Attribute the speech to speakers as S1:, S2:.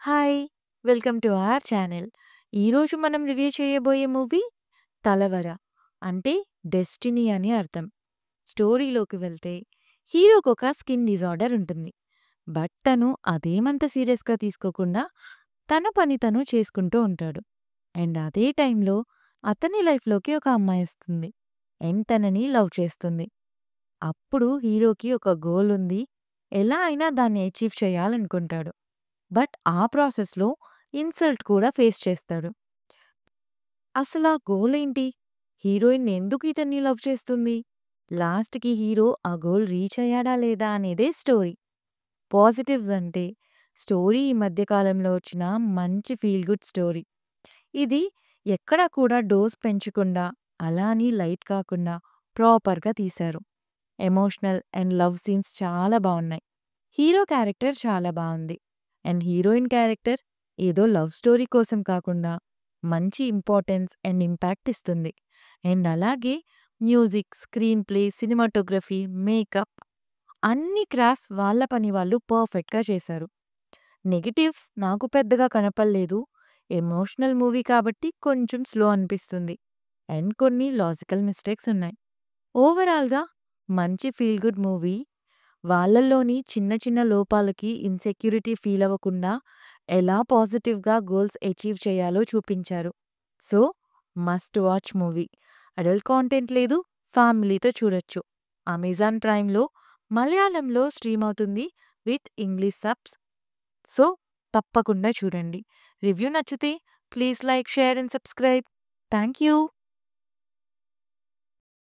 S1: Hi! Welcome to our channel. ఈరోజు మనం review చేయబోయే మూవీ 'తలవర' అంటే డెస్టినీ అని అర్థం. స్టోరీలోకి వెళ్తే హీరోకొక స్కిన్ డిజార్డర్ ఉంటుంది. బట్ తను అదేమంత సీరియస్‌గా తీసుకోకుండా తన పని తను చేసుకుంటూ ఉంటాడు. అండ్ అదే టైంలో అతని లైఫ్‌లోకి ఒక అమ్మాయొస్తుంది. అండ్ తనని లవ్ చేస్తుంది. అప్పుడు హీరోకి ఒక గోల్ ఉంది. ఎలా అయినా దాన్ని అచీవ్ చేయాలనుకుంటాడు. బట్ ఆ ప్రాసెస్‌లో ఇన్సల్ట్ కూడా ఫేస్ చేస్తాడు. అసలా గోలేంటి? హీరోయిన్ ఎందుకు ఇతన్ని లవ్ చేస్తుంది? లాస్ట్‌కి హీరో ఆ గోల్ రీచ్ అయ్యాడా లేదా అనేదే స్టోరీ. పాజిటివ్స్ అంటే స్టోరీ ఈ మధ్య కాలంలో వచ్చిన మంచి ఫీల్ గుడ్ స్టోరీ. ఇది ఎక్కడ కూడా డోస్ పెంచకుండా, అలా అని లైట్ కాకుండా ప్రాపర్‌గా తీశారు. ఎమోషనల్ అండ్ లవ్ సీన్స్ చాలా బావున్నాయి. హీరో క్యారెక్టర్ చాలా బావుంది. అండ్ హీరోయిన్ క్యారెక్టర్ ఏదో లవ్ స్టోరీ కోసం కాకుండా మంచి ఇంపార్టెన్స్ అండ్ ఇంపాక్ట్ ఇస్తుంది. అండ్ అలాగే music, screen play, cinematography, makeup అన్ని క్రాఫ్ట్స్ వాళ్ళ పని వాళ్ళు పర్ఫెక్ట్‌గా చేశారు. నెగెటివ్స్ నాకు పెద్దగా కనపడలేదు. ఎమోషనల్ మూవీ కాబట్టి కొంచెం స్లో అనిపిస్తుంది. అండ్ కొన్ని లాజికల్ మిస్టేక్స్ ఉన్నాయి. ఓవరాల్‌గా మంచి ఫీల్ గుడ్ మూవీ. వాళ్ళల్లోని చిన్న చిన్న లోపాలకి ఇన్‌సెక్యూరిటీ ఫీల్ అవ్వకుండా ఎలా పాజిటివ్‌గా గోల్స్ అచీవ్ చేయాలో చూపించారు. So, must watch movie. Adult content లేదు, ఫ్యామిలీతో చూడొచ్చు. అమెజాన్ ప్రైమ్‌లో మలయాళంలో స్ట్రీమ్ అవుతుంది విత్ ఇంగ్లీష్ సబ్స్. సో, తప్పకుండా చూడండి. రివ్యూ నచ్చితే please like, share and subscribe. Thank you.